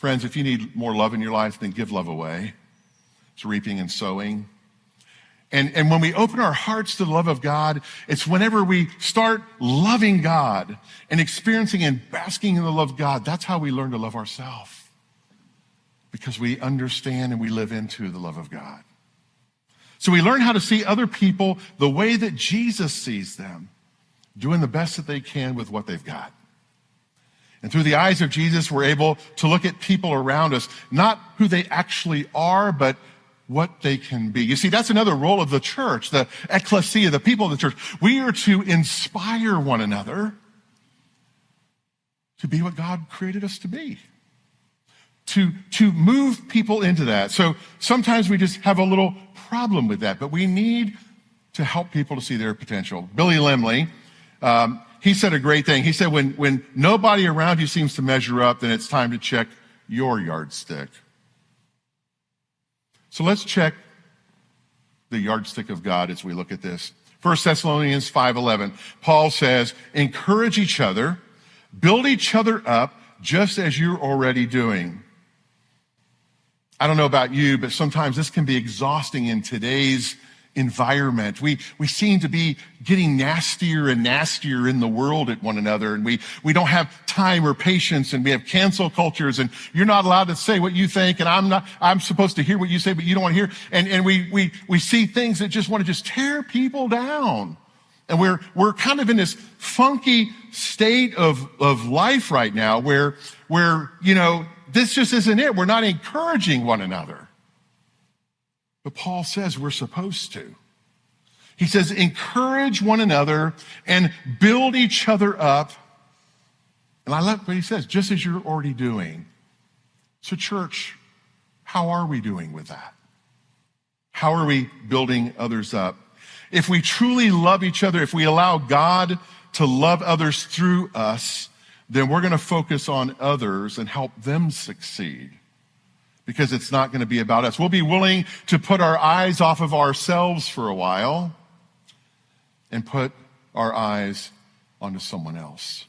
Friends, if you need more love in your life, then give love away. It's reaping and sowing. And when we open our hearts to the love of God, it's whenever we start loving God and experiencing and basking in the love of God, that's how we learn to love ourselves. Because we understand and we live into the love of God. So we learn how to see other people the way that Jesus sees them, doing the best that they can with what they've got. And through the eyes of Jesus, we're able to look at people around us, not who they actually are, but what they can be. You see, that's another role of the church, the ecclesia, the people of the church. We are to inspire one another to be what God created us to be, to move people into that. So sometimes we just have a little problem with that, but we need to help people to see their potential. Billy Lemley, he said a great thing. He said, when nobody around you seems to measure up, then it's time to check your yardstick. So let's check the yardstick of God as we look at this. 1 Thessalonians 5:11, Paul says, encourage each other, build each other up, just as you're already doing. I don't know about you, but sometimes this can be exhausting in today's environment. We seem to be getting nastier and nastier in the world at one another, and we don't have time or patience, and we have cancel cultures, and you're not allowed to say what you think, and I'm supposed to hear what you say, but you don't want to hear. And we see things that just want to just tear people down. And we're kind of in this funky state of life right now where this just isn't it. We're not encouraging one another. But Paul says we're supposed to. He says, encourage one another and build each other up. And I love what he says, just as you're already doing. So church, how are we doing with that? How are we building others up? If we truly love each other, if we allow God to love others through us, then we're going to focus on others and help them succeed. Because it's not going to be about us. We'll be willing to put our eyes off of ourselves for a while and put our eyes onto someone else.